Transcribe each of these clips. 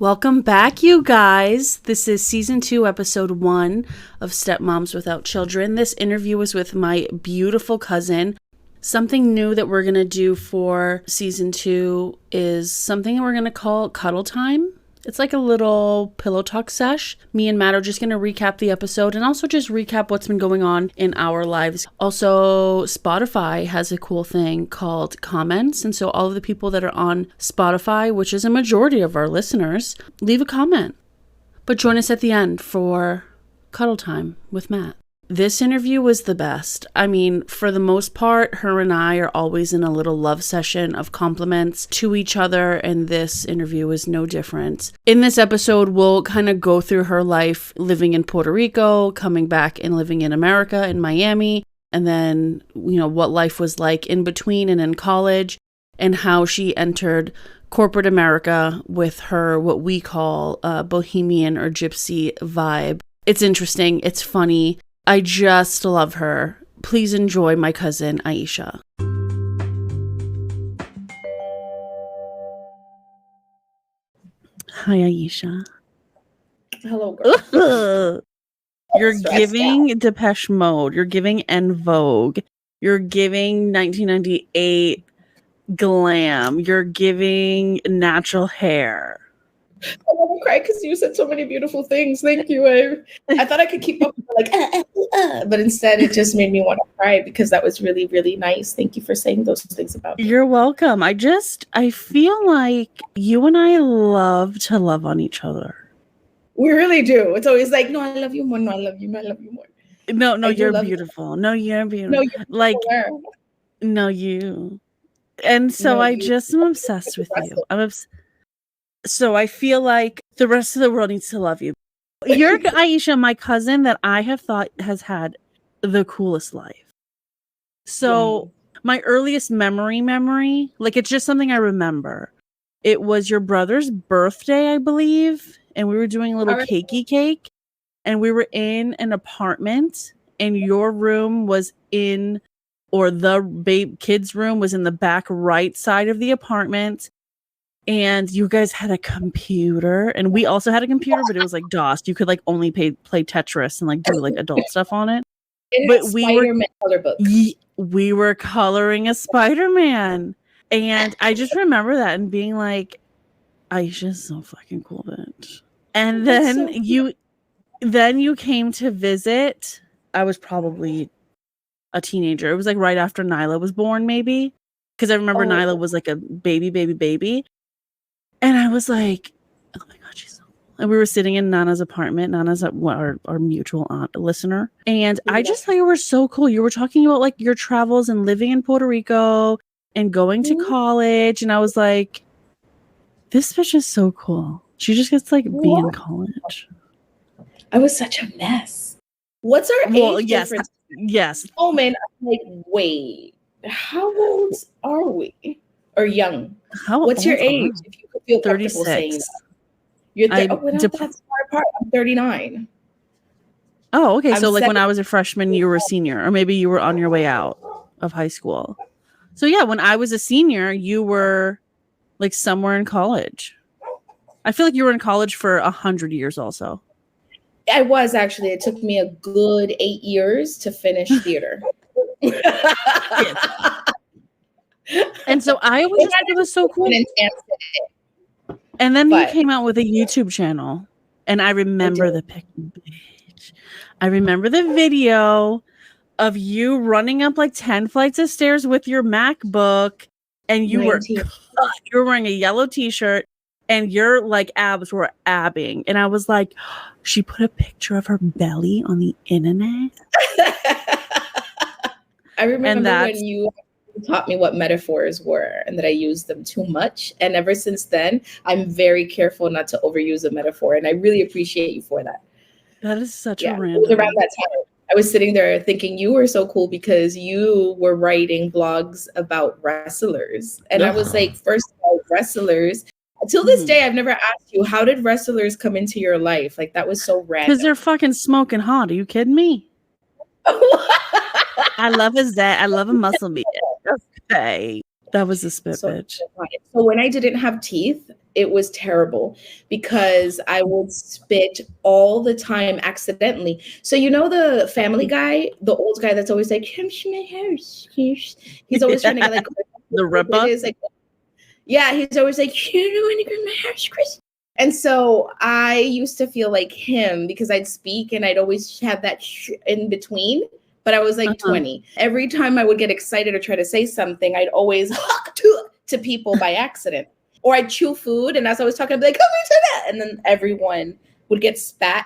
Welcome back, you guys. This is season 2, episode 1 of Stepmoms Without Children. This interview was with my beautiful cousin. Something new that we're going to do for season 2 is something that we're going to call Cuddle Time. It's like a little pillow talk sesh. Me and Matt are just going to recap the episode and also just recap what's been going on in our lives. Also, Spotify has a cool thing called comments. And so all of the people that are on Spotify, which is a majority of our listeners, leave a comment. But join us at the end for Cuddle Time with Matt. This interview was the best. I mean, for the most part, her and I are always in a little love session of compliments to each other, and this interview is no different. In this episode, we'll kind of go through her life living in Puerto Rico, coming back and living in America, in Miami, and then, what life was like in between and in college, and how she entered corporate America with her, what we call a bohemian or gypsy vibe. It's interesting. It's funny. I just love her. Please enjoy my cousin, Aisha. Hi, Aisha. Hello, girl. You're giving Depeche Mode. You're giving En Vogue. You're giving 1998 glam. You're giving natural hair. I want to cry because you said so many beautiful things. Thank you. I thought I could keep up with but instead it just made me want to cry because that was really, really nice. Thank you for saying those things about me. You're welcome. I feel like you and I love to love on each other. We really do. It's always like, no, I love you more. No, I love you more. I love you more. No, you're beautiful. No, you're beautiful. No, you're like, no, you. And so I just am obsessed with you. So I feel like the rest of the world needs to love you. You're Aisha, my cousin that I have thought has had the coolest life. So my earliest memory, like it's just something I remember. It was your brother's birthday, I believe. And we were doing a little cakey cake. And we were in an apartment. And your room was in, or the kid's room was in the back right side of the apartment. And you guys had a computer, and we also had a computer, but it was like DOS. You could like only play Tetris and like do like adult stuff on it. But we were coloring a Spider-Man, and I just remember that and being like, Aisha's so fucking cool, bitch. And then you came to visit. I was probably a teenager. It was like right after Nyla was born, maybe, because I remember Nyla was like a baby. And I was like, oh my God, she's so cool. And we were sitting in Nana's apartment. Nana's our mutual aunt, listener. And I just thought you were so cool. You were talking about like your travels and living in Puerto Rico and going to college. And I was like, this bitch is so cool. She just gets to like be in college. I was such a mess. What's our age difference? Yes. Oh man, I'm like, wait, how old are we? Or young? What's your age? If you could feel 36. Saying that. You're that's far apart. I'm 39. Oh, okay. So like when I was a freshman, you were a senior, or maybe you were on your way out of high school. So yeah, when I was a senior, you were like somewhere in college. I feel like you were in college for 100 years also. I was actually. It took me a good 8 years to finish theater. And so I always just thought it was so cool. And then you came out with a YouTube channel, and I remember I remember the video of you running up like 10 flights of stairs with your MacBook, and you were wearing a yellow t-shirt, and your like abs were abbing. And I was like, she put a picture of her belly on the internet. I remember when you taught me what metaphors were and that I used them too much. And ever since then, I'm very careful not to overuse a metaphor. And I really appreciate you for that. That is such a random. It was around that time. I was sitting there thinking you were so cool because you were writing blogs about wrestlers. And I was like, first of all, wrestlers. Until this day, I've never asked you, how did wrestlers come into your life? Like, that was so random. Because they're fucking smoking hot. Are you kidding me? I love a muscle meat. Okay. That was a spit bitch. So when I didn't have teeth, it was terrible because I would spit all the time accidentally. So you know the Family Guy, the old guy that's always like, he's always trying to get like the ripper. It is like, yeah, he's always like, you know, when you my hair's Chris. And so I used to feel like him because I'd speak and I'd always have that in between. But I was like 20. Every time I would get excited or try to say something, I'd always hook to people by accident. Or I'd chew food, and as I was talking, I'd be like, come into that. And then everyone would get spat.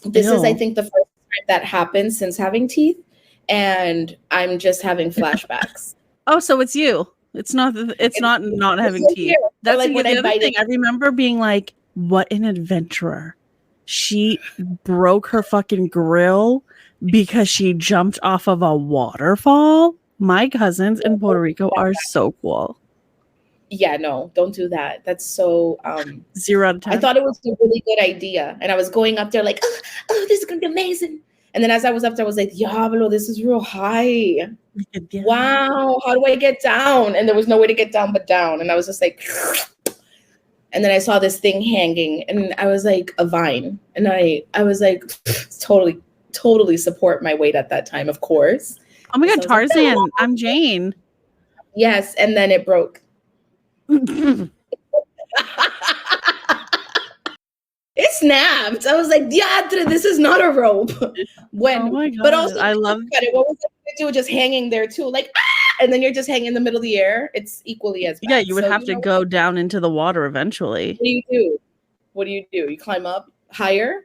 This is, I think, the first time that happened since having teeth. And I'm just having flashbacks. Oh, so it's you. It's not having teeth. Here. That's like the other thing. I remember being like, what an adventurer. She broke her fucking grill because she jumped off of a waterfall. My cousins in Puerto Rico are so cool. Yeah, no, don't do that. That's so 0 out of 10. I thought it was a really good idea. And I was going up there like, oh, this is gonna be amazing. And then as I was up there, I was like, Diablo, this is real high. Wow, how do I get down? And there was no way to get down but down. And I was just like, and then I saw this thing hanging, and I was like, a vine. And I was like, totally support my weight at that time, of course. Oh my God, Tarzan, like, I'm Jane. Yes, and then it broke. It snapped. I was like, yeah, this is not a rope. Oh my God, but also I love it. What was I gonna do? Just hanging there too, like, and then you're just hanging in the middle of the air. It's equally as bad. Yeah, you would have to go down into the water eventually. What do you do? You climb up higher?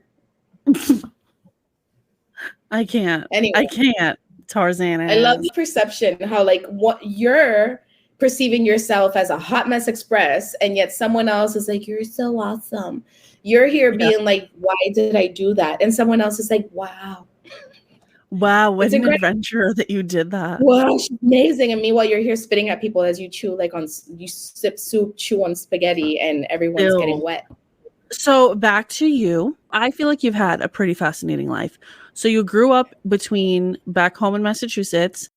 I can't. Anyway, I can't. Tarzan. I love the perception, how like what you're perceiving yourself as a hot mess express, and yet someone else is like, you're so awesome. You're here being like, why did I do that? And someone else is like, wow, what an adventure that you did that. Wow, she's amazing. And meanwhile, you're here spitting at people as you chew, like you sip soup, chew on spaghetti, and everyone's getting wet. So back to you. I feel like you've had a pretty fascinating life. So you grew up between back home in Massachusetts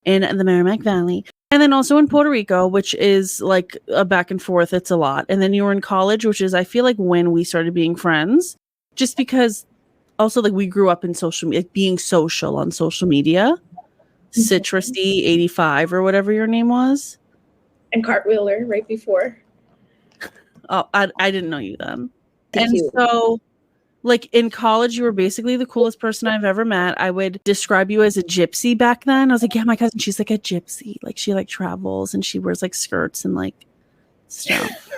in the Merrimack Valley, and then also in Puerto Rico, which is like a back and forth. It's a lot. And then you were in college, which is, I feel like, when we started being friends, just because also like we grew up in social media, like being social on social media. Citrusy 85 or whatever your name was. And Cartwheeler right before. Oh, I didn't know you then. So like in college, you were basically the coolest person I've ever met. I would describe you as a gypsy back then. I was like, yeah, my cousin, she's like a gypsy. Like she like travels and she wears like skirts and like stuff.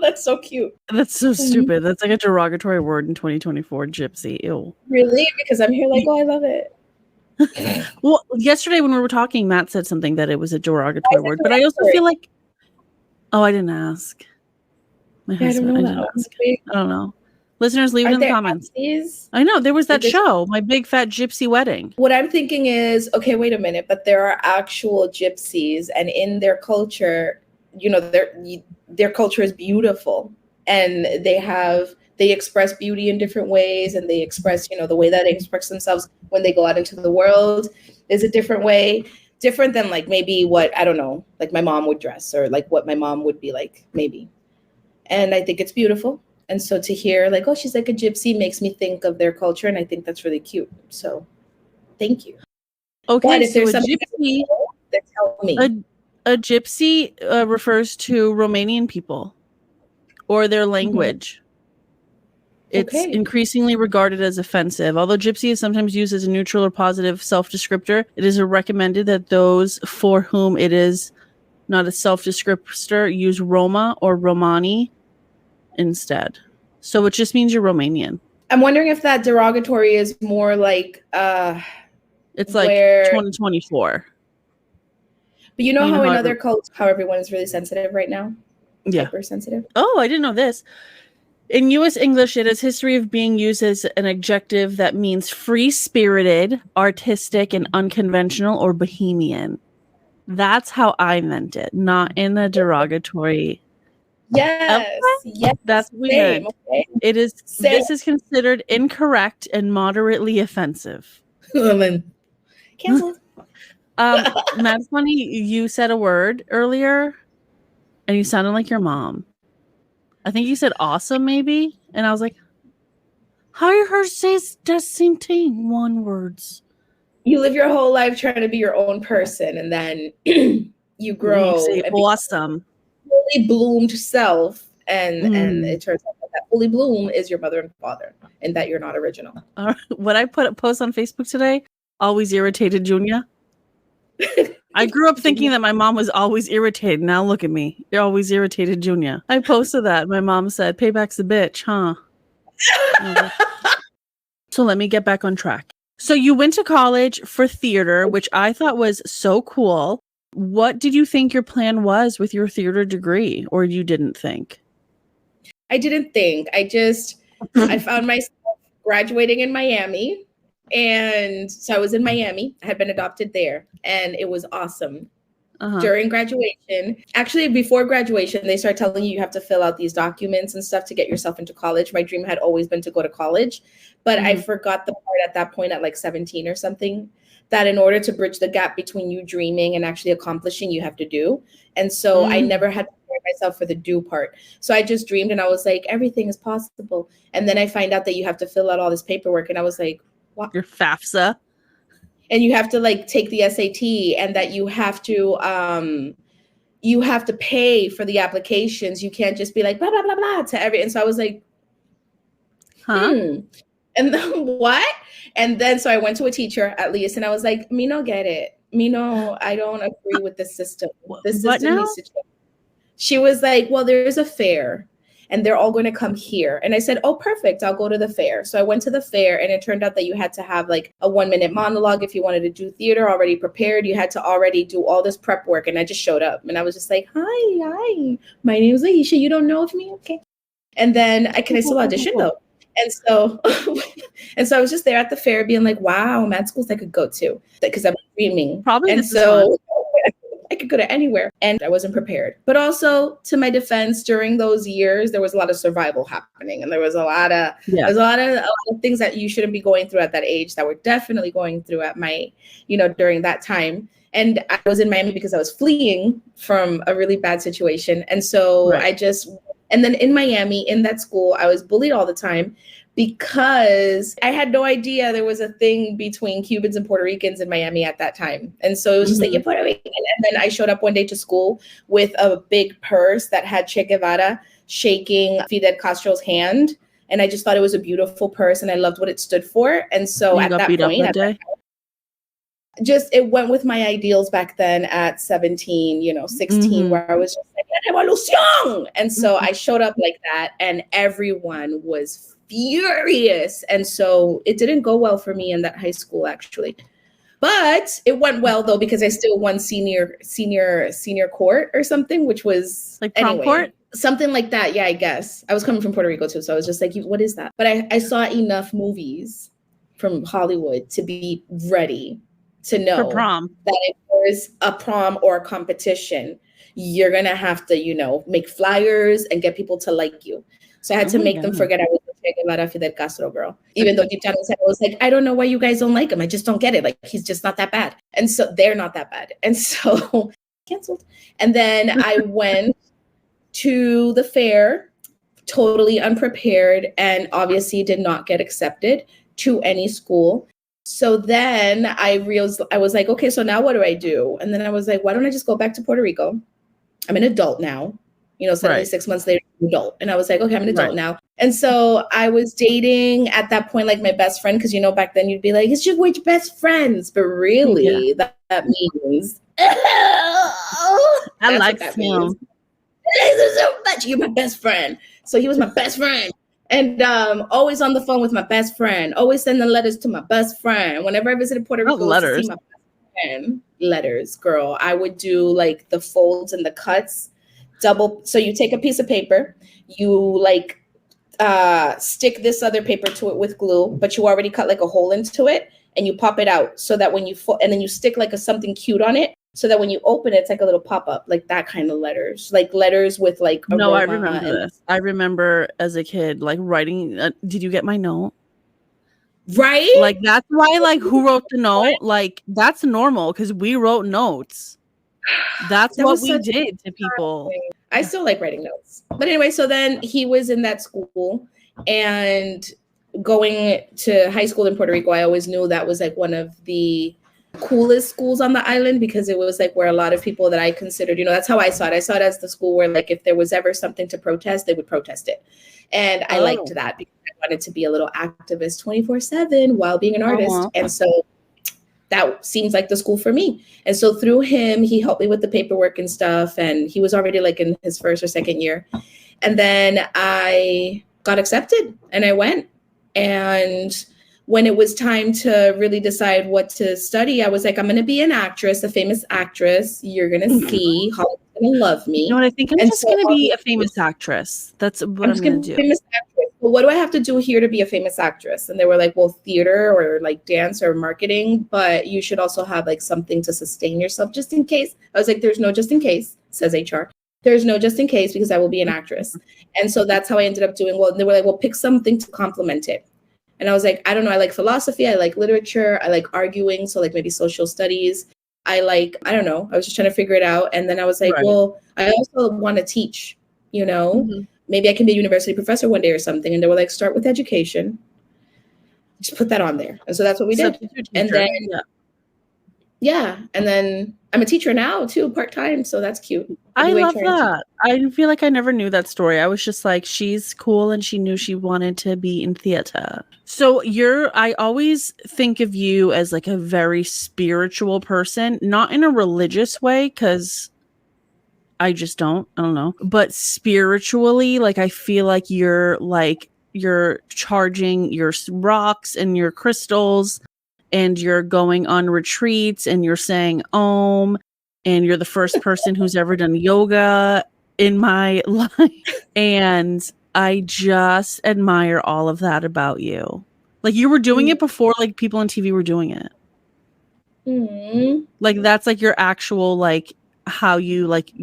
That's so cute. That's so stupid. That's like a derogatory word in 2024, gypsy. Ew. Really? Because I'm here like, oh, I love it. Well, yesterday when we were talking, Matt said something that it was a derogatory word, but I also feel like, oh, I didn't ask. My husband, I didn't ask. I don't know. Listeners, leave it in the comments. I know there was that show, My Big Fat Gypsy Wedding. What I'm thinking is, okay, wait a minute, but there are actual gypsies, and in their culture, you know, their culture is beautiful, and they express beauty in different ways, and they express, you know, the way that they express themselves when they go out into the world is a different way, different than like maybe what, I don't know, like my mom would dress, or like what my mom would be like, maybe. And I think it's beautiful. And so to hear like, oh, she's like a gypsy makes me think of their culture. And I think that's really cute. So thank you. Okay. But if there's something gypsy, then tell me. A gypsy refers to Romanian people or their language. It's increasingly regarded as offensive. Although gypsy is sometimes used as a neutral or positive self-descriptor, it is recommended that those for whom it is not a self-descriptor use Roma or Romani instead. So it just means you're Romanian. I'm wondering if that derogatory is more like it's like 2024. But you know how in other cultures, how everyone is really sensitive right now? Yeah. Hypersensitive. Oh, I didn't know this. In U.S. English, it has history of being used as an adjective that means free-spirited, artistic, and unconventional, or bohemian. That's how I meant it, not in a derogatory. Yes, yes. That's what we meant. Okay. It is. This is considered incorrect and moderately offensive. Canceled. Matt's funny. You said a word earlier, and you sounded like your mom. I think you said awesome, maybe. And I was like, how her says the same thing, one words. You live your whole life trying to be your own person, and then you grow You say and awesome. fully bloomed self, and it turns out that fully bloom is your mother and father, and that you're not original. What I post on Facebook today, always irritated Junior. I grew up thinking that my mom was always irritated. Now look at me. You're always irritated, Junior. I posted that. My mom said, payback's a bitch, huh? So let me get back on track. So you went to college for theater, which I thought was so cool. What did you think your plan was with your theater degree, or you didn't think? I didn't think. I found myself graduating in Miami. And so I was in Miami. I had been adopted there, and it was awesome. During graduation, actually before graduation, they start telling you have to fill out these documents and stuff to get yourself into college. My dream had always been to go to college, but I forgot the part at that point at like 17 or something, that in order to bridge the gap between you dreaming and actually accomplishing, you have to do. And so I never had to prepare myself for the do part. So I just dreamed, and I was like, everything is possible. And then I find out that you have to fill out all this paperwork, and I was like, what? Your FAFSA. And you have to like take the SAT, and that you have to pay for the applications. You can't just be like blah blah blah blah to every. And so I was like, And then what? And then so I went to a teacher at least, and I was like, me no get it. Me no, I don't agree with the system. The system needs to change. She was like, well, there's a fair, and they're all going to come here. And I said, oh, perfect. I'll go to the fair. So I went to the fair, and it turned out that you had to have like a 1-minute monologue if you wanted to do theater already prepared. You had to already do all this prep work. And I just showed up, and I was just like, hi, my name is Aisha. You don't know of me? Okay. And then I still audition though. And so, I was just there at the fair being like, wow, mad schools I could go to, because I'm dreaming. Probably. And so I could go to anywhere, and I wasn't prepared. But also, to my defense, during those years, there was a lot of survival happening, and there was a lot of things that you shouldn't be going through at that age that we're definitely going through at my, during that time. And I was in Miami because I was fleeing from a really bad situation. And so and then in Miami, in that school, I was bullied all the time because I had no idea there was a thing between Cubans and Puerto Ricans in Miami at that time. And so it was just like, you're Puerto Rican. And then I showed up one day to school with a big purse that had Che Guevara shaking Fidel Castro's hand. And I just thought it was a beautiful purse, and I loved what it stood for. And so at that point, it went with my ideals back then at 17, 16, where I was just like, revolution. And so I showed up like that, and everyone was furious. And so it didn't go well for me in that high school, actually. But it went well though, because I still won senior court or something, which was like prom court? Something like that. Yeah, I guess. I was coming from Puerto Rico too. So I was just like, what is that? But I saw enough movies from Hollywood to be ready to know that if there's a prom or a competition, you're going to have to, make flyers and get people to like you. So I had to make them forget I was a Che Guevara Fidel Castro girl. Even though deep down inside I was like, I don't know why you guys don't like him. I just don't get it. Like, he's just not that bad. And so they're not that bad. And so canceled. And then I went to the fair totally unprepared, and obviously did not get accepted to any school. So then I realized, I was like, okay, so now what do I do? And then I was like, why don't I just go back to Puerto Rico? I'm an adult now, suddenly 6 months later, I'm an adult. And I was like, okay, I'm an adult now. And so I was dating at that point, like my best friend, because, back then you'd be like, it's just with best friends. But really, that means, I like him. So much. You're my best friend. So he was my best friend. And always on the phone with my best friend, always sending letters to my best friend. Whenever I visited Puerto Rico to see my best friend, letters, girl, I would do like the folds and the cuts double. So you take a piece of paper, you like stick this other paper to it with glue, but you already cut like a hole into it, and you pop it out so that when you and then you stick like something cute on it, so that when you open it, it's like a little pop-up, like that kind of letters, like letters with like no, I remember this. I remember as a kid, like writing. Did you get my note? Right? Like, that's why, like, who wrote the note? Like, that's normal because we wrote notes. That's what we did to people. I still like writing notes. But anyway, so then he was in that school, and going to high school in Puerto Rico, I always knew that was like one of the coolest schools on the island, because it was like where a lot of people that I considered, that's how I saw it. I saw it as the school where like if there was ever something to protest, they would protest it. And I liked that because I wanted to be a little activist 24/7 while being an artist. And so that seems like the school for me. And so through him, he helped me with the paperwork and stuff. And he was already like in his first or second year. And then I got accepted and I went. And when it was time to really decide what to study, I was like, I'm going to be an actress, a famous actress. You're going to see Hollywood's going to love me. You know what? I think I'm just going to be a famous actress. That's what I'm going to do. Famous actress. Well, what do I have to do here to be a famous actress? And they were like, well, theater or like dance or marketing, but you should also have like something to sustain yourself just in case. I was like, there's no just in case, says HR. There's no just in case because I will be an actress. And so that's how I ended up doing well. And they were like, well, pick something to complement it. And I was like, I don't know. I like philosophy. I like literature. I like arguing. So like maybe social studies. I don't know. I was just trying to figure it out. And then I was like, well, I also want to teach, maybe I can be a university professor one day or something. And they were like, start with education. Just put that on there. And so that's what we did. And then, and then I'm a teacher now too, part-time. So that's cute. I love that. I feel like I never knew that story. I was just like, she's cool and she knew she wanted to be in theater. So I always think of you as like a very spiritual person, not in a religious way, because I just I don't know. But spiritually, like I feel like you're charging your rocks and your crystals, and you're going on retreats and you're saying Om, and you're the first person who's ever done yoga in my life. And I just admire all of that about you. Like you were doing it before like people on TV were doing it. Mm-hmm. Like that's like your actual like how you like,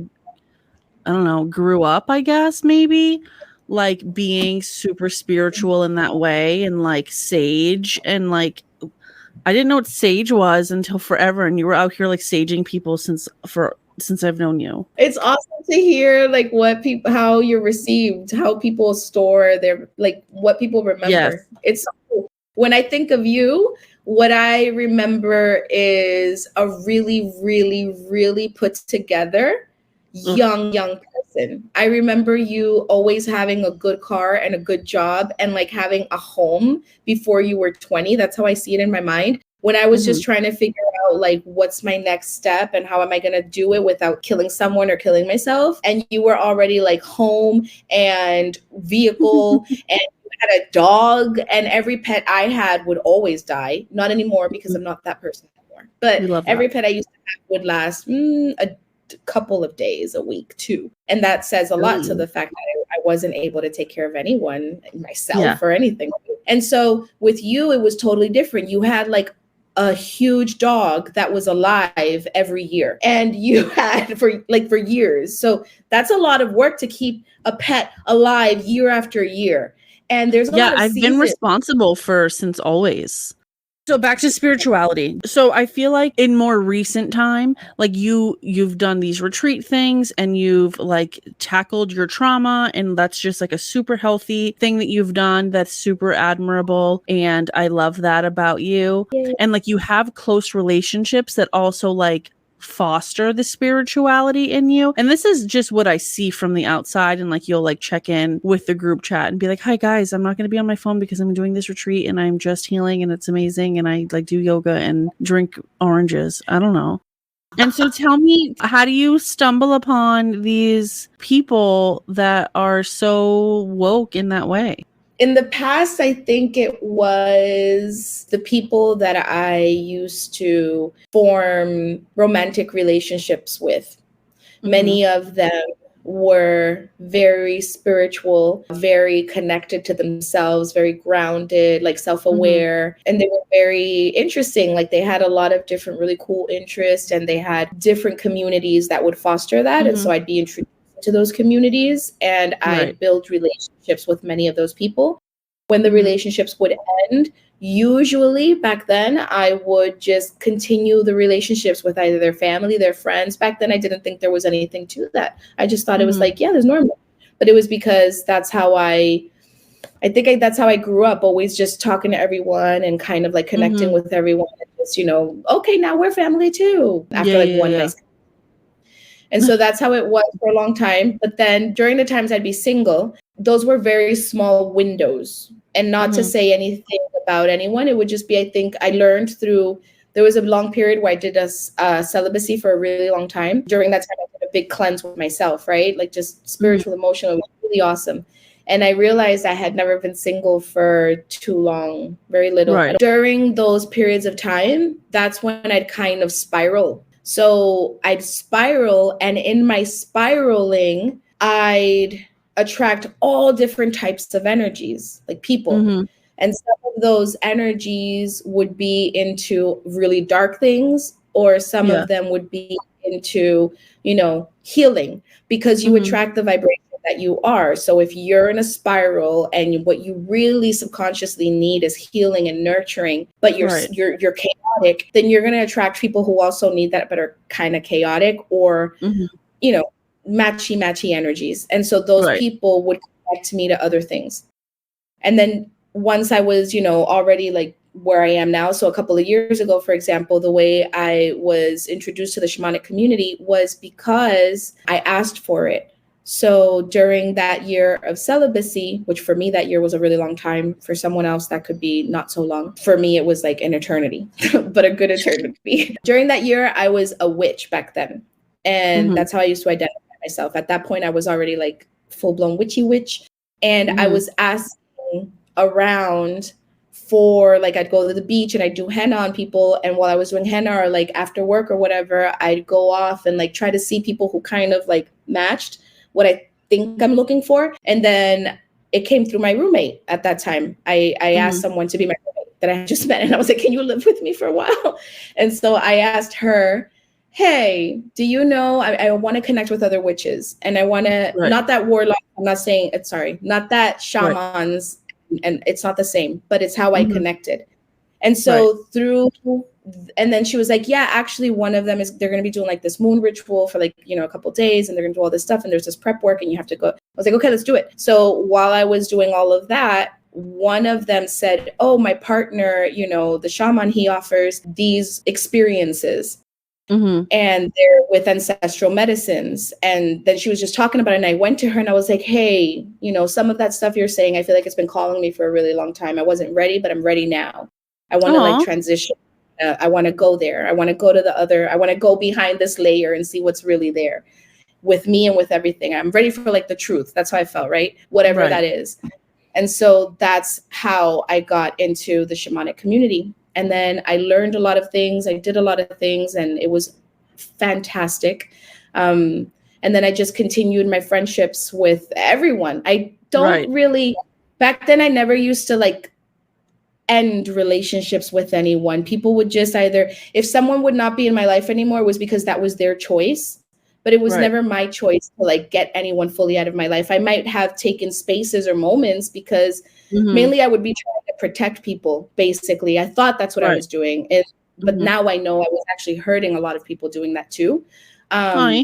I don't know, grew up, I guess, maybe like being super spiritual in that way, and like sage, and like I didn't know what sage was until forever, and you were out here like saging people since I've known you. It's awesome to hear like how you're received, how people store their like what people remember. Yes. It's so cool. When I think of you, what I remember is a really, really, really put together young person. I remember you always having a good car and a good job and like having a home before you were 20. That's how I see it in my mind. When I was just trying to figure out like what's my next step and how am I going to do it without killing someone or killing myself. And you were already like home and vehicle and you had a dog, and every pet I had would always die. Not anymore because I'm not that person anymore. But every pet I used to have would last a couple of days, a week, too. And that says a lot to the fact that I wasn't able to take care of anyone, myself or anything. And so with you, it was totally different. You had like a huge dog that was alive every year, and you had for years. So that's a lot of work to keep a pet alive year after year. And there's a lot of I've been responsible for since always. So back to spirituality. So I feel like in more recent time, like you've done these retreat things and you've like tackled your trauma, and that's just like a super healthy thing that you've done. That's super admirable. And I love that about you. Yeah. And like you have close relationships that also like foster the spirituality in you. And this is just what I see from the outside, and like you'll like check in with the group chat and be like, hi guys, I'm not going to be on my phone because I'm doing this retreat and I'm just healing and it's amazing, and I like do yoga and drink oranges. I don't know. And so tell me, how do you stumble upon these people that are so woke in that way? In the past, I think it was the people that I used to form romantic relationships with. Many of them were very spiritual, very connected to themselves, very grounded, like self-aware. And they were very interesting. Like they had a lot of different really cool interests, and they had different communities that would foster that. And so I'd be introduced to those communities, and I built relationships with many of those people. when the relationships would end, usually back then I would just continue the relationships with either their family, their friends. Back then I didn't think there was anything to that. I just thought it was like, yeah, there's normal. But it was because that's how that's how I grew up, always just talking to everyone and kind of like connecting with everyone. And just, okay, now we're family too. After one nice. And so that's how it was for a long time. But then during the times I'd be single, those were very small windows. And not to say anything about anyone. It would just be, I think I learned there was a long period where I did a celibacy for a really long time. During that time, I did a big cleanse with myself, right? Like just spiritual, emotional. It was really awesome. And I realized I had never been single for too long, very little. Right. During those periods of time, that's when I'd kind of spiral. So I'd spiral, and in my spiraling, I'd attract all different types of energies, like people. And some of those energies would be into really dark things, or some of them would be into, healing, because you attract the vibration that you are. So if you're in a spiral and what you really subconsciously need is healing and nurturing, but you're chaotic, then you're going to attract people who also need that, but are kind of chaotic, or, matchy energies. And so those people would connect me to other things. And then once I was, already like where I am now. So a couple of years ago, for example, the way I was introduced to the shamanic community was because I asked for it. So during that year of celibacy, which for me that year was a really long time, for someone else that could be not so long. For me, it was like an eternity, but a good eternity. During that year, I was a witch back then. And that's how I used to identify myself. At that point, I was already like full-blown witchy witch. And I was asking around for, like, I'd go to the beach and I'd do henna on people. And while I was doing henna, or like after work or whatever, I'd go off and like try to see people who kind of like matched what I think I'm looking for. And then it came through my roommate at that time. I asked someone to be my roommate that I had just met. And I was like, can you live with me for a while? And so I asked her, hey, do you know, I want to connect with other witches. And I want to, not that warlock, I'm not saying it's, not that shamans, and it's not the same, but it's how I connected. And so and then she was like, yeah, actually one of them is, they're going to be doing like this moon ritual for like, a couple of days, and they're going to do all this stuff, and there's this prep work and you have to go. I was like, okay, let's do it. So while I was doing all of that, one of them said, oh, my partner, the shaman, he offers these experiences. And they're with ancestral medicines. And then she was just talking about it. And I went to her and I was like, hey, some of that stuff you're saying, I feel like it's been calling me for a really long time. I wasn't ready, but I'm ready now. I want to like transition. I want to go there. I want to go to the other. I want to go behind this layer and see what's really there with me and with everything. I'm ready for like the truth. That's how I felt, right? Whatever that is. And so that's how I got into the shamanic community. And then I learned a lot of things. I did a lot of things, and it was fantastic. And then I just continued my friendships with everyone. I don't really, back then I never used to like end relationships with anyone. People would just either, if someone would not be in my life anymore, it was because that was their choice. But it was never my choice to like get anyone fully out of my life. I might have taken spaces or moments because mainly I would be trying to protect people, basically. I thought that's what I was doing. But now I know I was actually hurting a lot of people doing that too.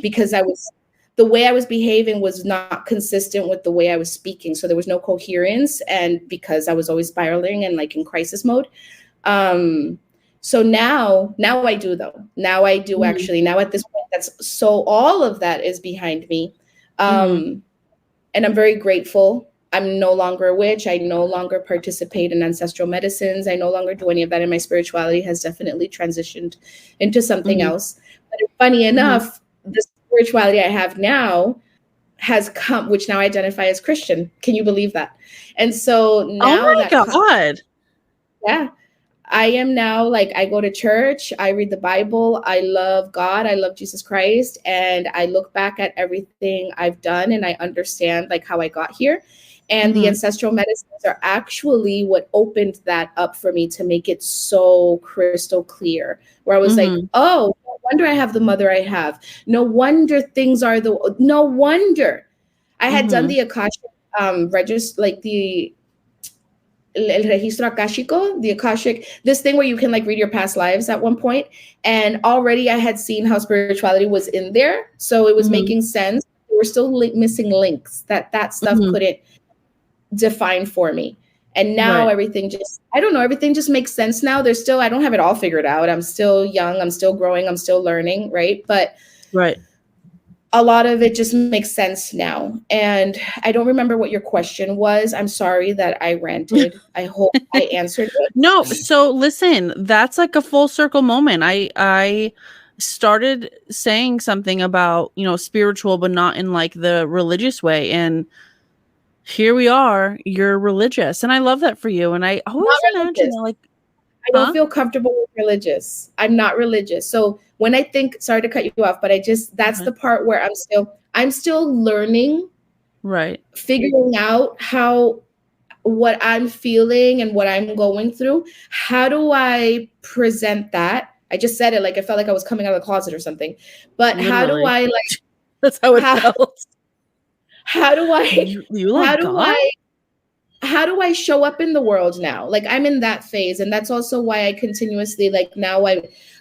Because the way I was behaving was not consistent with the way I was speaking. So there was no coherence. And because I was always spiraling and like in crisis mode. So now I do though. Now I do actually. Now at this point, so all of that is behind me. And I'm very grateful. I'm no longer a witch. I no longer participate in ancestral medicines. I no longer do any of that. And my spirituality has definitely transitioned into something else. But funny enough, the spirituality I have now has come, which now I identify as Christian. Can you believe that? And so now oh my God. Yeah. I am now like, I go to church, I read the Bible, I love God, I love Jesus Christ, and I look back at everything I've done and I understand like how I got here. And the ancestral medicines are actually what opened that up for me to make it so crystal clear, where I was like, oh, no wonder I have the mother I have. No wonder things are no wonder. I had done the Akashic register, like the el registro akashico, the akashic, this thing where you can like read your past lives at one point. And already I had seen how spirituality was in there. So it was making sense. There were still missing links that stuff couldn't define for me. And now everything just, I don't know, everything just makes sense now. There's still, I don't have it all figured out. I'm still young. I'm still growing. I'm still learning. Right. But a lot of it just makes sense now. And I don't remember what your question was. I'm sorry that I ranted. I hope I answered it. No. So listen, that's like a full circle moment. I started saying something about, you know, spiritual, but not in like the religious way. And here we are, you're religious. And I love that for you. And I always imagine that, like, I don't feel comfortable with religious. I'm not religious. So when I think, sorry to cut you off, but I just, that's the part where I'm still learning, figuring out how, what I'm feeling and what I'm going through. How do I present that? I just said it like I felt like I was coming out of the closet or something. But literally. How do I like? That's how it felt. How do I? How do I show up in the world now? Like I'm in that phase. And that's also why I continuously, like now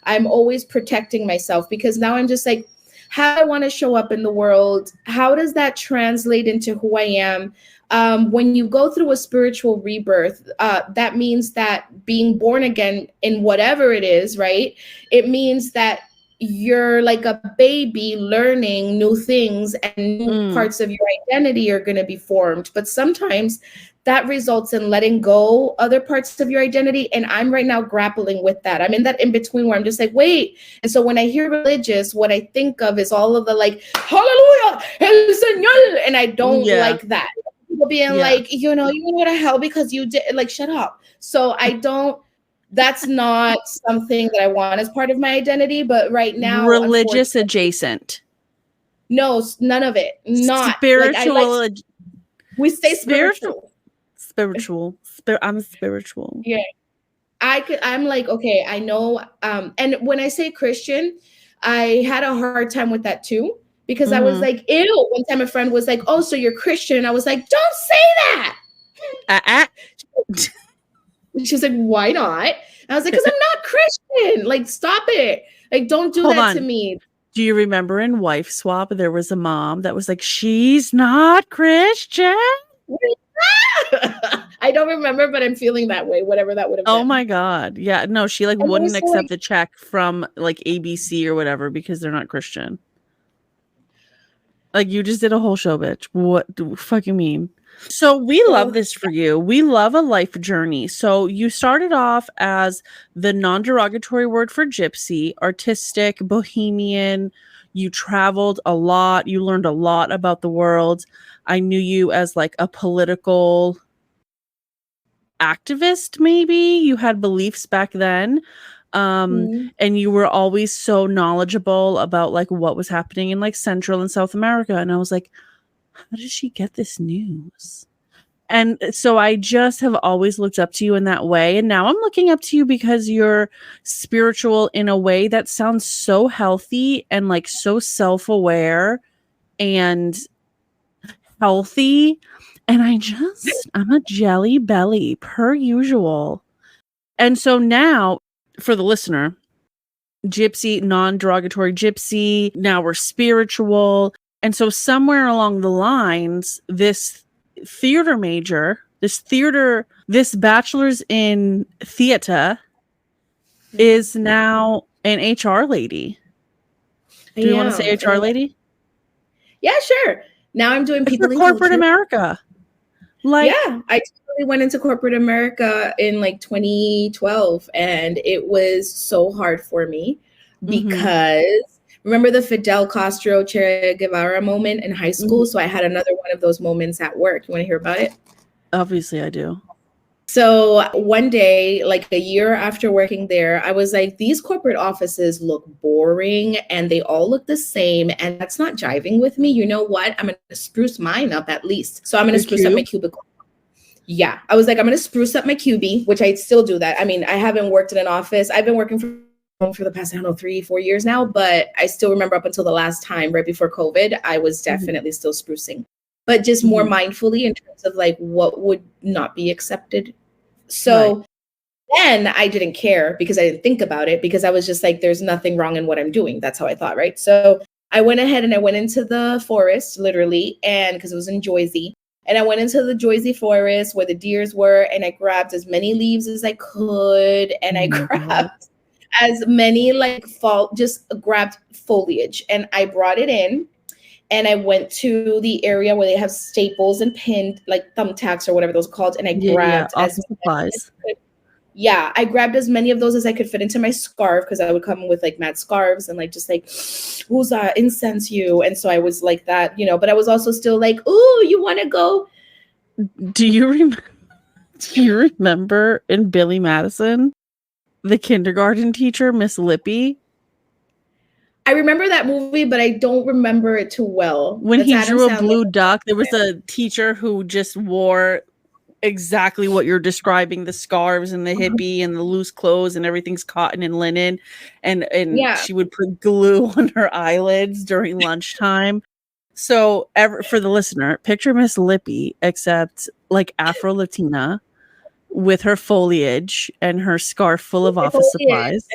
I'm always protecting myself, because now I'm just like, how I want to show up in the world. How does that translate into who I am? When you go through a spiritual rebirth, that means that being born again in whatever it is, right? It means that you're like a baby learning new things, and new parts of your identity are going to be formed. But sometimes that results in letting go other parts of your identity. And I'm right now grappling with that. I'm in that in between where I'm just like, wait. And so when I hear religious, what I think of is all of the like, hallelujah, el Señor. And I don't like that. People being like, you know, you go to hell because you did, like, shut up. So I don't, that's not something that I want as part of my identity. But right now, religious adjacent. No, none of it. Not spiritual. Like, we say spiritual. I'm spiritual. Yeah. I'm like, okay, I know. And when I say Christian, I had a hard time with that too, because I was like, ew. One time a friend was like, oh, so you're Christian. And I was like, don't say that. She's like, why not? And I was like, because I'm not Christian. Like, stop it. Like, don't do that to me. Do you remember in Wife Swap, there was a mom that was like, she's not Christian? I don't remember, but I'm feeling that way, whatever that would have been. Oh my God. Yeah. No, she like wouldn't accept the check from like ABC or whatever because they're not Christian. Like, you just did a whole show, bitch. What do you fucking mean? So we love this for you. We love a life journey. So you started off as the non-derogatory word for gypsy, artistic, bohemian. You traveled a lot. You learned a lot about the world. I knew you as like a political activist, maybe. You had beliefs back then. And you were always so knowledgeable about like what was happening in like Central and South America. And I was like, how does she get this news? And so I just have always looked up to you in that way. And now I'm looking up to you because you're spiritual in a way that sounds so healthy and like so self-aware and healthy. And I'm a jelly belly per usual. And so now for the listener, gypsy, non-derogatory gypsy, now we're spiritual. And so somewhere along the lines, this theater major, this bachelor's in theater is now an HR lady. Do you want to say HR lady? Yeah, sure. Now I'm doing people in corporate America. Like, yeah, I totally went into corporate America in like 2012, and it was so hard for me because remember the Fidel Castro Che Guevara moment in high school? So I had another one of those moments at work. You want to hear about it? Obviously, I do. So one day, like a year after working there, I was like, these corporate offices look boring and they all look the same. And that's not jiving with me. You know what? I'm going to spruce mine up at least. So I'm going to spruce up my cubicle. Yeah. I was like, I'm going to spruce up my cubie, which I still do that. I mean, I haven't worked in an office. I've been working from home for the past, 3-4 years now. But I still remember up until the last time, right before COVID, I was definitely still sprucing. But just more mindfully in terms of like what would not be accepted So then I didn't care because I didn't think about it, because I was just like, there's nothing wrong in what I'm doing. That's how I thought, right? So I went ahead and I went into the forest, literally, and because it was in Jersey. And I went into the Jersey forest where the deers were, and I grabbed as many leaves as I could, and I grabbed as many just grabbed foliage, and I brought it in. And I went to the area where they have staples and pinned, like thumbtacks or whatever those are called, and I grabbed office supplies. Yeah, I grabbed as many of those as I could fit into my scarf, because I would come with like mad scarves and like just like, who's incense you? And so I was like that, but I was also still like, ooh, you want to go? Do you remember in Billy Madison, the kindergarten teacher, Miss Lippy? I remember that movie, but I don't remember it too well. When he drew a blue duck, there was a teacher who just wore exactly what you're describing, the scarves and the hippie and the loose clothes, and everything's cotton and linen, and she would put glue on her eyelids during lunchtime. So for the listener, picture Miss Lippy, except like Afro-Latina, with her foliage and her scarf full of office supplies.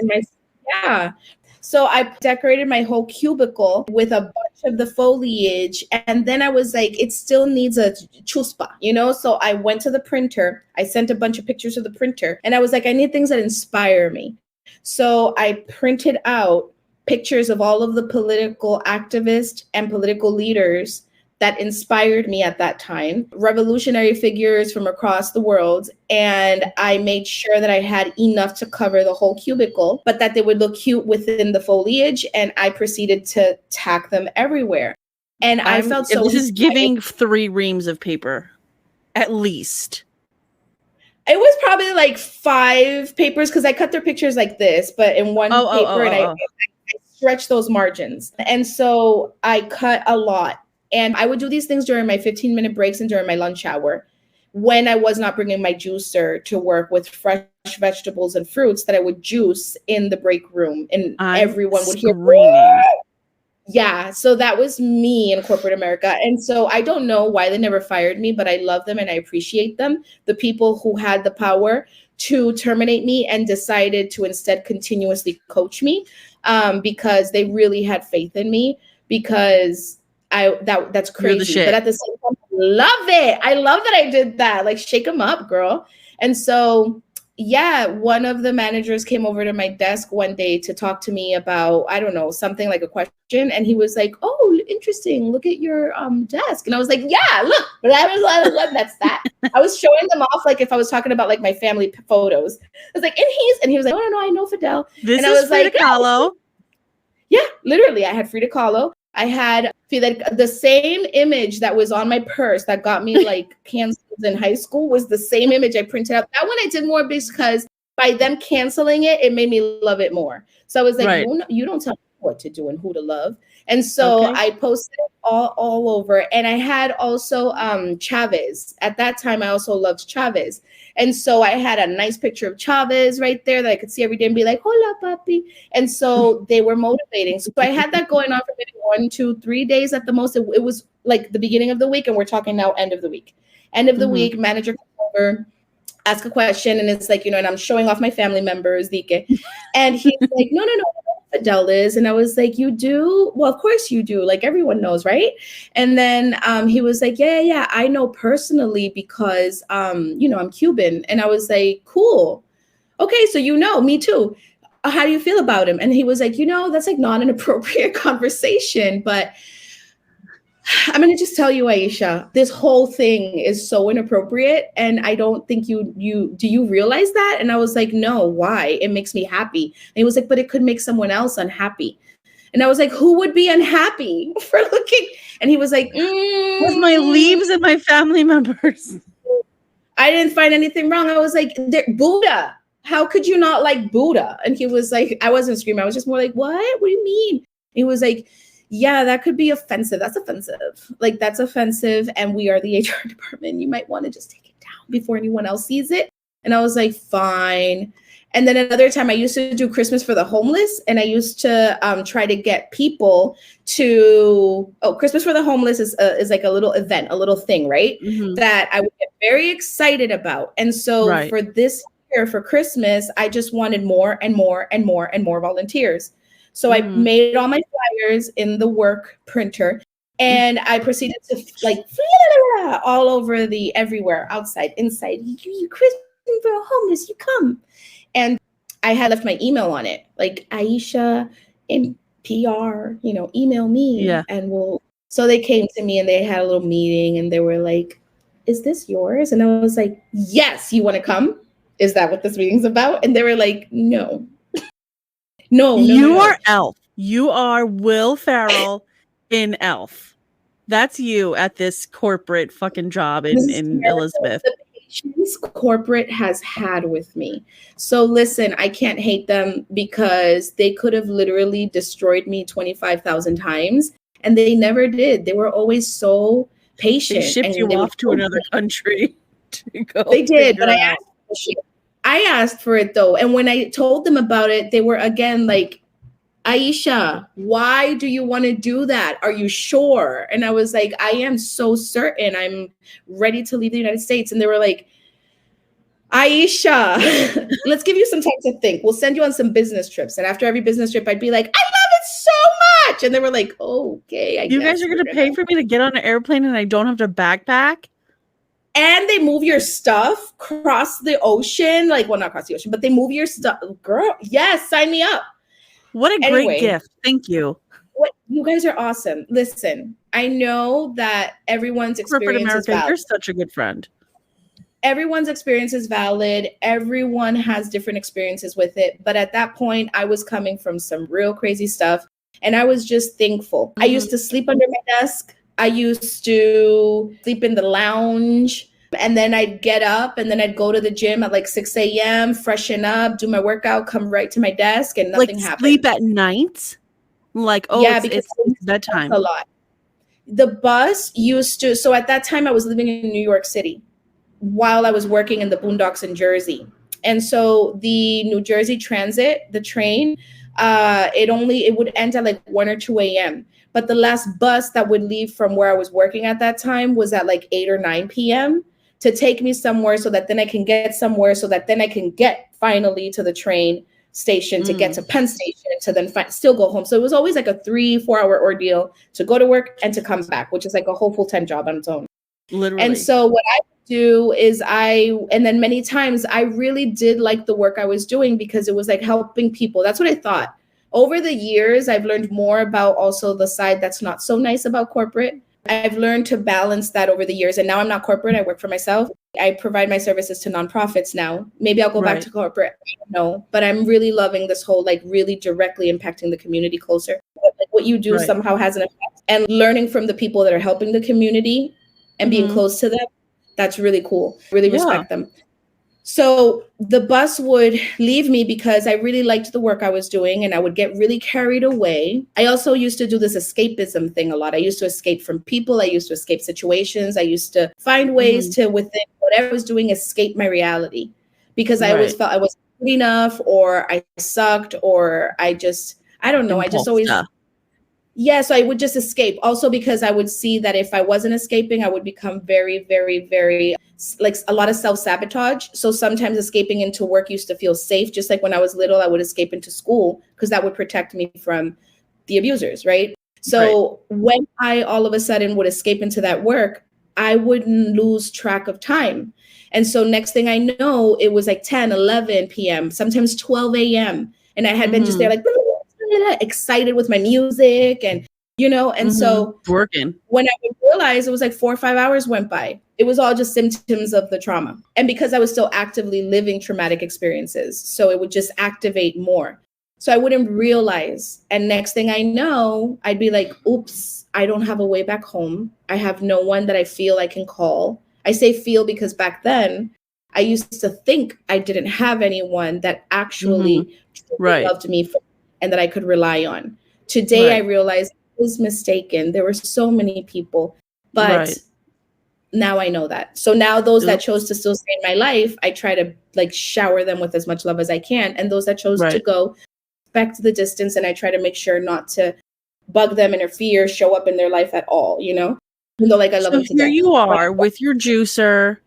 So I decorated my whole cubicle with a bunch of the foliage. And then I was like, it still needs a chuspa, So I went to the printer. I sent a bunch of pictures to the printer. And I was like, I need things that inspire me. So I printed out pictures of all of the political activists and political leaders that inspired me at that time, revolutionary figures from across the world. And I made sure that I had enough to cover the whole cubicle, but that they would look cute within the foliage. And I proceeded to tack them everywhere. And I felt so... This is giving 3 reams of paper, at least. It was probably like 5 papers, because I cut their pictures like this, but in one paper, and I stretched those margins. And so I cut a lot. And I would do these things during my 15-minute breaks and during my lunch hour, when I was not bringing my juicer to work with fresh vegetables and fruits that I would juice in the break room, and everyone would hear screaming. Yeah, so that was me in corporate America. And so I don't know why they never fired me, but I love them and I appreciate them. The people who had the power to terminate me and decided to instead continuously coach me, because they really had faith in me, because that's crazy. But at the same time, I love it. I love that I did that. Like, shake them up, girl. And so, yeah, one of the managers came over to my desk one day to talk to me about, I don't know, something like a question. And he was like, oh, interesting. Look at your desk. And I was like, yeah, look, that's that. I was showing them off, like if I was talking about like my family photos. I was like, and he was like, oh, no, I know Fidel. This and is I was Frida Kahlo. Yeah, literally. I had Frida Kahlo. I had the same image that was on my purse that got me like canceled in high school was the same image I printed out. That one I did more because by them canceling it, it made me love it more. So I was like, you don't tell me what to do and who to love. And so I posted it all over. And I had also Chavez. At that time, I also loved Chavez. And so I had a nice picture of Chavez right there that I could see every day and be like, hola, papi. And so they were motivating. So I had that going on for maybe 1, 2, 3 days at the most. It was like the beginning of the week, and we're talking now end of the week. End of the week, manager comes over, ask a question, and it's like, and I'm showing off my family members, Dike. And he's like, no, Fidel is. And I was like, you do? Well, of course you do. Like, everyone knows, right? And then he was like, yeah, I know personally because, I'm Cuban. And I was like, cool. Okay, so me too. How do you feel about him? And he was like, that's like not an appropriate conversation, but I'm going to just tell you, Aisha, this whole thing is so inappropriate. And I don't think do you realize that? And I was like, no, why? It makes me happy. And he was like, but it could make someone else unhappy. And I was like, who would be unhappy for looking? And he was like, with my leaves and my family members. I didn't find anything wrong. I was like, Buddha. How could you not like Buddha? And he was like, I wasn't screaming. I was just more like, what? What do you mean? And he was like, yeah, that could be offensive. That's offensive. Like, that's offensive. And we are the HR department. You might want to just take it down before anyone else sees it. And I was like, fine. And then another time I used to do Christmas for the homeless, and I used to try to get people to, Christmas for the homeless is like a little event, a little thing, right? Mm-hmm. That I would get very excited about. And so for this year, for Christmas, I just wanted more and more and more and more volunteers. So I made all my flyers in the work printer, and I proceeded to like all over everywhere, outside, inside. You Christmas for the homeless, you come. And I had left my email on it, like Aisha in PR, email me and so they came to me and they had a little meeting and they were like, is this yours? And I was like, yes, you want to come? Is that what this meeting's about? And they were like, no. No. You are Elf. You are Will Ferrell in Elf. That's you at this corporate fucking job in Elizabeth. Corporate has had with me. So listen, I can't hate them because they could have literally destroyed me 25,000 times and they never did. They were always so patient. They shipped you off to another country to go. They did, but I asked for it though. And when I told them about it, they were again like, Aisha, why do you want to do that? Are you sure? And I was like, I am so certain. I'm ready to leave the United States. And they were like, Aisha, let's give you some time to think. We'll send you on some business trips. And after every business trip, I'd be like, I love it so much. And they were like, okay, you guys are going to pay for me to get on an airplane and I don't have to backpack? And they move your stuff across the ocean. Like, well, not across the ocean, but they move your stuff. Girl, yes, sign me up. What a great gift. Thank you. You guys are awesome. Listen, I know that everyone's experience is valid. You're such a good friend. Everyone's experience is valid. Everyone has different experiences with it. But at that point, I was coming from some real crazy stuff. And I was just thankful. I used to sleep under my desk. I used to sleep in the lounge. And then I'd get up and then I'd go to the gym at like 6 a.m., freshen up, do my workout, come right to my desk, and nothing happened. Sleep at night? Like, it's bedtime. A lot. The bus used to, so at that time I was living in New York City while I was working in the boondocks in Jersey. And so the New Jersey Transit, the train, it would end at like 1 or 2 a.m. But the last bus that would leave from where I was working at that time was at like 8 or 9 p.m. to take me somewhere so that then I can get somewhere so that then I can get finally to the train station to get to Penn Station to then still go home. So it was always like a 3-4 hour ordeal to go to work and to come back, which is like a whole full-time job on its own. Literally. And so what I do is and then many times I really did like the work I was doing because it was like helping people. That's what I thought. Over the years, I've learned more about also the side that's not so nice about corporate. I've learned to balance that over the years. And now I'm not corporate. I work for myself. I provide my services to nonprofits now. Maybe I'll go back to corporate. I don't know. But I'm really loving this whole like really directly impacting the community closer. Like what you do somehow has an effect. And learning from the people that are helping the community and being close to them, that's really cool. Really respect them. So the bus would leave me because I really liked the work I was doing and I would get really carried away. I also used to do this escapism thing a lot. I used to escape from people. I used to escape situations. I used to find ways to, within whatever I was doing, escape my reality because I always felt I wasn't good enough or I sucked or I don't know. I just always... Yes, I would just escape. Also because I would see that if I wasn't escaping, I would become very, very, very, like a lot of self-sabotage. So sometimes escaping into work used to feel safe. Just like when I was little, I would escape into school because that would protect me from the abusers, right? So when I all of a sudden would escape into that work, I wouldn't lose track of time. And so next thing I know, it was like 10, 11 p.m., sometimes 12 a.m. And I had been just there like, excited with my music and so working. When I would realize it was like 4 or 5 hours went by, it was all just symptoms of the trauma. And because I was still actively living traumatic experiences, so it would just activate more. So I wouldn't realize. And next thing I know, I'd be like, oops, I don't have a way back home. I have no one that I feel I can call. I say feel because back then I used to think I didn't have anyone that actually loved me and that I could rely on. Today, I realized I was mistaken. There were so many people, but now I know that. So now those that Oops. chose to still stay in my life, I try to like shower them with as much love as I can. And those that chose to go back to the distance, and I try to make sure not to bug them, interfere, show up in their life at all, you know? Even though like I love them to here death. you are with your juicer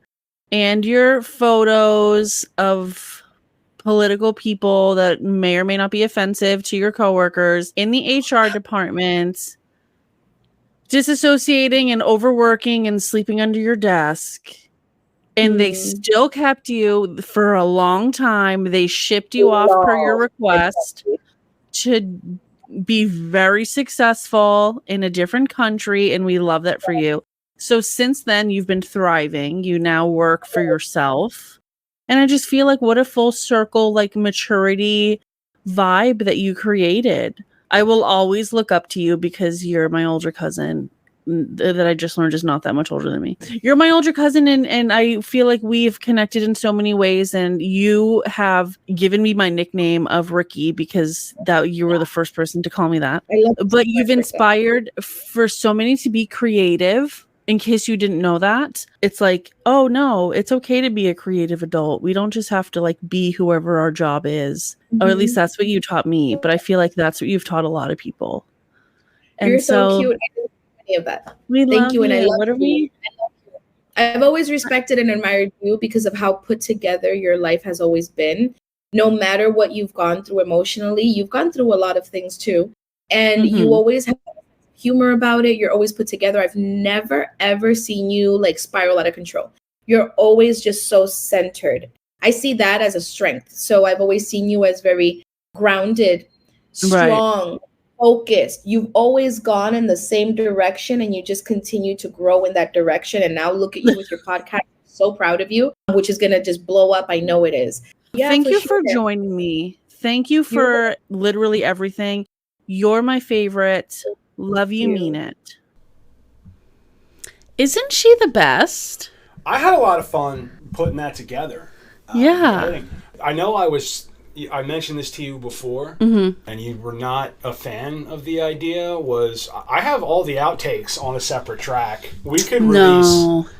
and your photos of political people that may or may not be offensive to your coworkers in the HR department, disassociating and overworking and sleeping under your desk. And they still kept you for a long time. They shipped you off per your request to be very successful in a different country. And we love that for you. So since then, you've been thriving. You now work for yourself. And I just feel like what a full circle, like maturity vibe that you created. I will always look up to you because you're my older cousin that I just learned is not that much older than me. You're my older cousin, and I feel like we've connected in so many ways, and you have given me my nickname of Ricky because that you were the first person to call me that. But you've inspired for so many to be creative. In case you didn't know that, it's like, oh no, it's okay to be a creative adult. We don't just have to like be whoever our job is. Or at least that's what you taught me. But I feel like that's what you've taught a lot of people. And you're so cute. I didn't know any of that. Thank you. And I love what are we? I've always respected and admired you because of how put together your life has always been. No matter what you've gone through emotionally, you've gone through a lot of things too. And you always have humor about it. You're always put together. I've never, ever seen you like spiral out of control. You're always just so centered. I see that as a strength. So I've always seen you as very grounded, strong, focused. You've always gone in the same direction and you just continue to grow in that direction. And now look at you with your podcast. I'm so proud of you, which is going to just blow up. I know it is. Yeah, Thank you for joining me. Thank you for literally everything. You're my favorite. Love you, mean it. Isn't she the best? I had a lot of fun putting that together. I know I mentioned this to you before, and you were not a fan of the idea. I have all the outtakes on a separate track. We could release...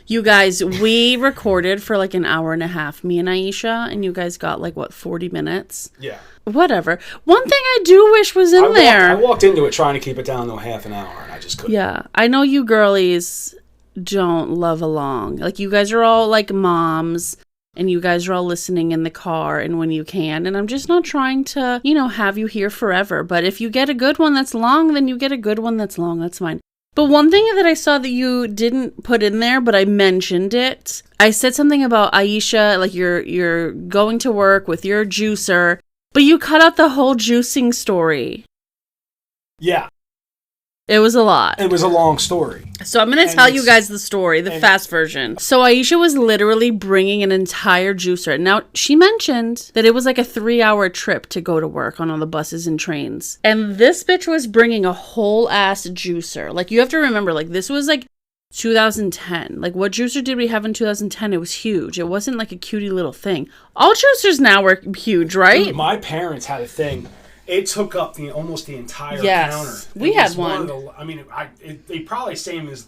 You guys, we recorded for like an hour and a half, me and Aisha, and you guys got like, 40 minutes? Yeah. Whatever. One thing I do wish was in there. I walked into it trying to keep it down to half an hour, and I just couldn't. Yeah. I know you girlies don't love along. Like, you guys are all like moms, and you guys are all listening in the car and when you can. And I'm just not trying to, have you here forever. But if you get a good one that's long, then you get a good one that's long. That's fine. But one thing that I saw that you didn't put in there, but I mentioned it, I said something about Aisha, like you're going to work with your juicer, but you cut out the whole juicing story. Yeah. It was a lot. It was a long story. So I'm going to tell you guys the story, the fast version. So Aisha was literally bringing an entire juicer. Now, she mentioned that it was like a 3-hour trip to go to work on all the buses and trains. And this bitch was bringing a whole ass juicer. Like, you have to remember, like, this was like 2010. Like, what juicer did we have in 2010? It was huge. It wasn't like a cutie little thing. All juicers now were huge, right? Dude, my parents had a thing. It took up almost the entire counter. We had one. They probably same as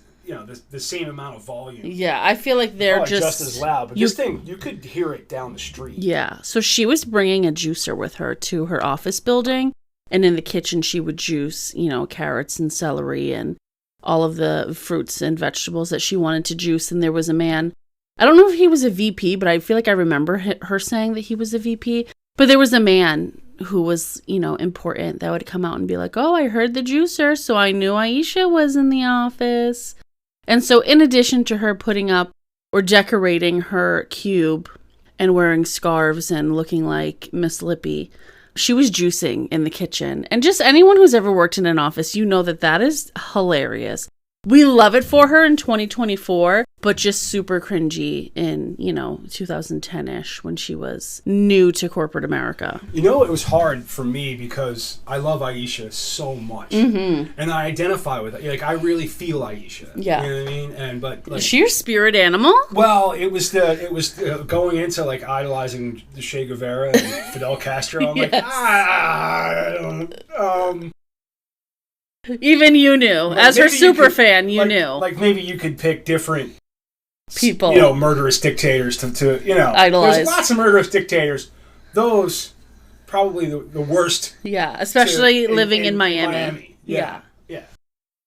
the same amount of volume. Yeah, I feel like they're just as loud. But this thing, you could hear it down the street. Yeah, so she was bringing a juicer with her to her office building, and in the kitchen she would juice, carrots and celery and all of the fruits and vegetables that she wanted to juice. And there was a man. I don't know if he was a VP, but I feel like I remember her saying that he was a VP. But there was a man who was, important that would come out and be like, oh, I heard the juicer, so I knew Aisha was in the office. And so in addition to her putting up or decorating her cube and wearing scarves and looking like Miss Lippy, she was juicing in the kitchen. And just anyone who's ever worked in an office, that is hilarious. We love it for her in 2024, but just super cringy in, 2010-ish when she was new to corporate America. It was hard for me because I love Aisha so much. And I identify with it. Like, I really feel Aisha. Yeah. You know what I mean? Is she your spirit animal? Well, it was going into, like, idolizing the Che Guevara and Fidel Castro. I'm like, Even you knew. Like, as her super fan, you knew. Like maybe you could pick different people, murderous dictators to idolize. There's lots of murderous dictators. Those probably the worst. Yeah, especially living in Miami. Yeah.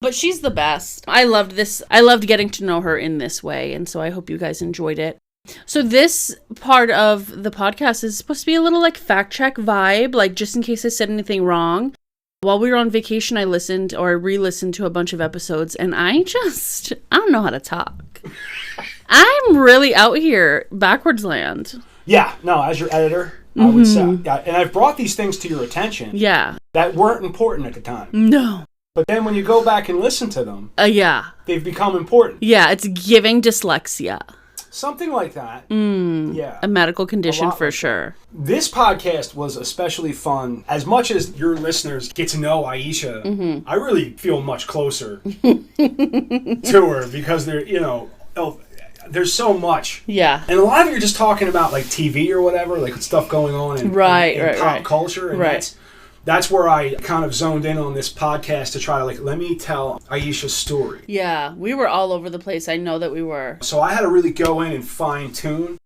But she's the best. I loved this. I loved getting to know her in this way, and so I hope you guys enjoyed it. So this part of the podcast is supposed to be a little like fact check vibe, like just in case I said anything wrong. While we were on vacation, I listened or re-listened to a bunch of episodes, and I don't know how to talk. I'm really out here backwards land. Yeah, no, as your editor, I would say. Yeah, and I've brought these things to your attention. Yeah. That weren't important at the time. No. But then when you go back and listen to them, they've become important. Yeah, it's giving dyslexia. Something like that. Yeah. A medical condition for sure. This podcast was especially fun. As much as your listeners get to know Aisha, I really feel much closer to her because there's so much. Yeah. And a lot of it you're just talking about like TV or whatever, like stuff going on in pop culture. And that's where I kind of zoned in on this podcast to try to let me tell Aisha's story. Yeah, we were all over the place. I know that we were. So I had to really go in and fine tune.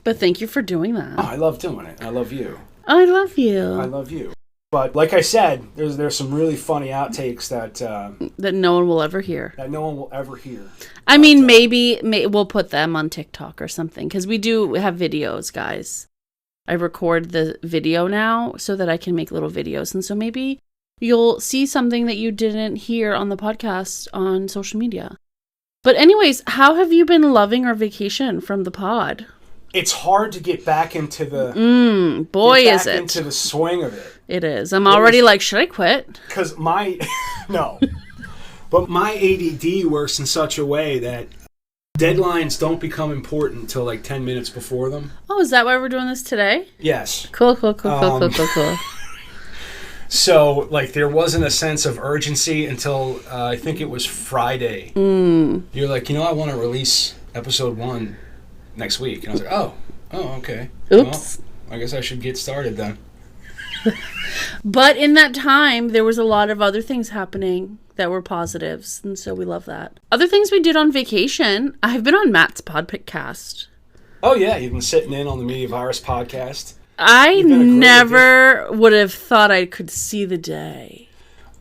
But thank you for doing that. Oh, I love doing it. I love you. I love you. I love you. But like I said, there's some really funny outtakes that no one will ever hear. That no one will ever hear. I mean, maybe we'll put them on TikTok or something because we do have videos, guys. I record the video now so that I can make little videos. And so maybe you'll see something that you didn't hear on the podcast on social media. But anyways, how have you been loving our vacation from the pod? It's hard to get back into the... is it. Into the swing of it. It is. I'm already should I quit? Because no. But my ADD works in such a way that deadlines don't become important until 10 minutes before them. Oh, is that why we're doing this today? Yes. Cool. So, there wasn't a sense of urgency until I think it was Friday. You're like, I want to release episode 1 next week. And I was like, oh, okay. Oops. Well, I guess I should get started then. But in that time, there was a lot of other things happening that were positives, and so we love that. Other things we did on vacation, I've been on Matt's podcast. Oh, yeah, you've been sitting in on the Media Virus podcast. I never would have thought I could see the day.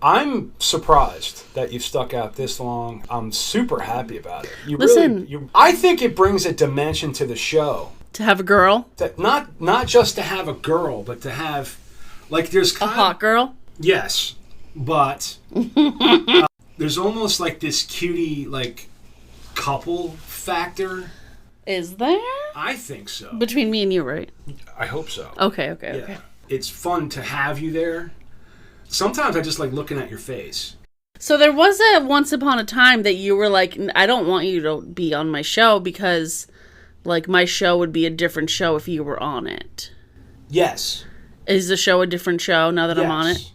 I'm surprised that you've stuck out this long. I'm super happy about it. I think it brings a dimension to the show. To have a girl? Not just to have a girl, but to have, there's a hot girl? Yes, but there's almost this cutie, couple factor. Is there? I think so. Between me and you, right? I hope so. Okay. It's fun to have you there. Sometimes I just like looking at your face. So there was a once upon a time that you were like, I don't want you to be on my show because, my show would be a different show if you were on it. Yes. Is the show a different show now that I'm on it?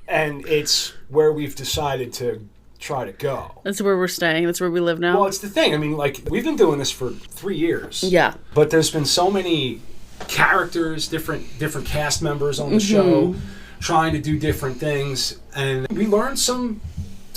And it's where we've decided to try to go. That's where we're staying. That's where we live now. Well, it's the thing. I mean, we've been doing this for 3 years. Yeah. But there's been so many characters, different cast members on the show, trying to do different things, and we learned some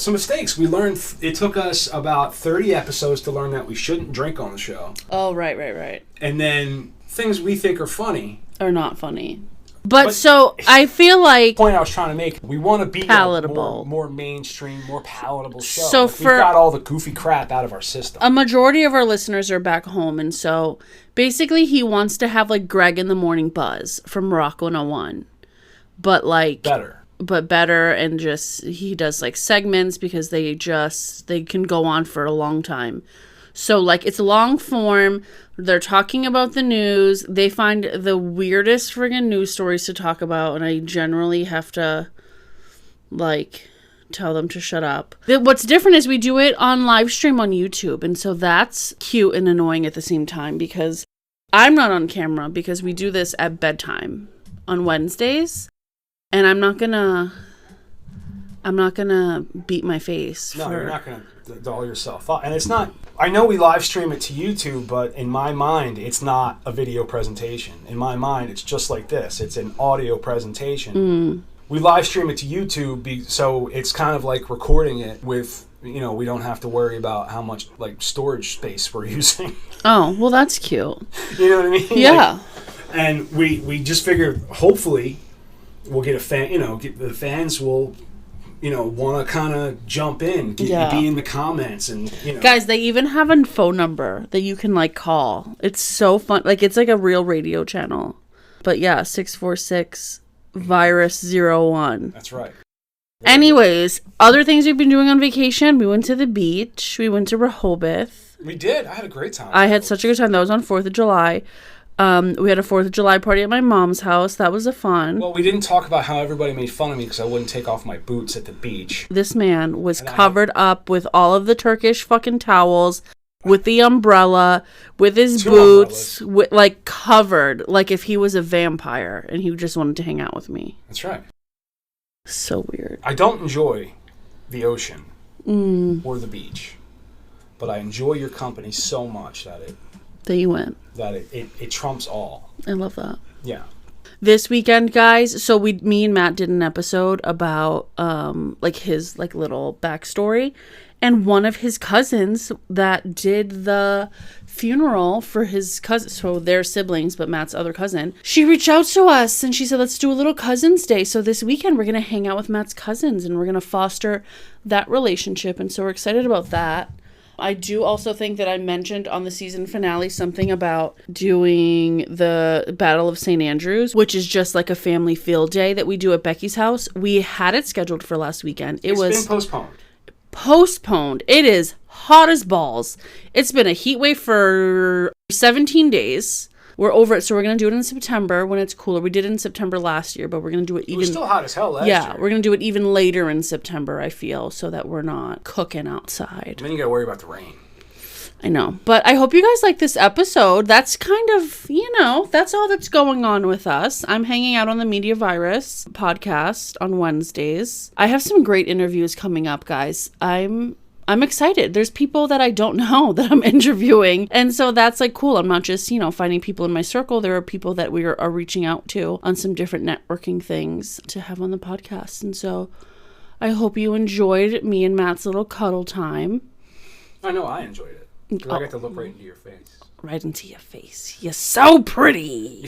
mistakes. We learned it took us about 30 episodes to learn that we shouldn't drink on the show. Oh, right. And then things we think are funny are not funny. But so I feel like the point I was trying to make, we want to be palatable, a more mainstream, more palatable show. So we've got all the goofy crap out of our system. A majority of our listeners are back home, and so basically he wants to have Greg in the Morning Buzz from Morocco 101. But better, and just he does segments because they can go on for a long time. So it's long form. They're talking about the news. They find the weirdest friggin' news stories to talk about, and I generally have to tell them to shut up. What's different is we do it on live stream on YouTube, and so that's cute and annoying at the same time because I'm not on camera because we do this at bedtime on Wednesdays. And I'm not gonna beat my face. No, you're not gonna doll yourself up. And it's not. I know we live stream it to YouTube, but in my mind, it's not a video presentation. In my mind, it's just like this. It's an audio presentation. we live stream it to YouTube, so it's kind of like recording it with, we don't have to worry about how much like storage space we're using. Oh, well, that's cute. You know what I mean? Yeah. And we just figured, hopefully, we'll get a fan. The fans will, want to kind of jump in, be in the comments, and Guys, they even have a phone number that you can like call. It's so fun. Like it's like a real radio channel. But yeah, 646 virus 01. That's right. Anyways, other things we've been doing on vacation. We went to the beach. We went to Rehoboth. We did. I had a great time. I had such a good time. That was on 4th of July. We had a 4th of July party at my mom's house. That was a fun. Well, we didn't talk about how everybody made fun of me because I wouldn't take off my boots at the beach. This man was covered up with all of the Turkish fucking towels, with the umbrella, with his boots, covered, like if he was a vampire and he just wanted to hang out with me. That's right. So weird. I don't enjoy the ocean or the beach, but I enjoy your company so much that you went. That it trumps all. I love that. Yeah. This weekend, guys, so me and Matt did an episode about his little backstory, and one of his cousins that did the funeral for his cousin, so they're siblings, but Matt's other cousin, she reached out to us and she said, let's do a little Cousins Day. So this weekend we're going to hang out with Matt's cousins and we're going to foster that relationship. And so we're excited about that. I do also think that I mentioned on the season finale something about doing the Battle of St. Andrews, which is just like a family field day that we do at Becky's house. We had it scheduled for last weekend. It's been postponed. It is hot as balls. It's been a heat wave for 17 days. We're over it, so we're going to do it in September when it's cooler. We did it in September last year, but we're going to do it even... It was still hot as hell last year. Yeah, we're going to do it even later in September, I feel, so that we're not cooking outside. And then you got to worry about the rain. I know. But I hope you guys like this episode. That's kind of, that's all that's going on with us. I'm hanging out on the Media Virus podcast on Wednesdays. I have some great interviews coming up, guys. I'm excited. There's people that I don't know that I'm interviewing. And so that's like cool. I'm not just, finding people in my circle. There are people that we are reaching out to on some different networking things to have on the podcast. And so I hope you enjoyed me and Matt's little cuddle time. I know I enjoyed it. Because I got to look right into your face. Right into your face. You're so pretty.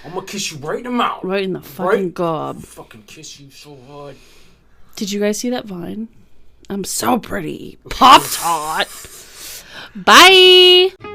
I'm going to kiss you right in the mouth. Right in the fucking gob. Fucking kiss you so hard. Did you guys see that Vine? I'm so pretty. Pop-Tart. Bye.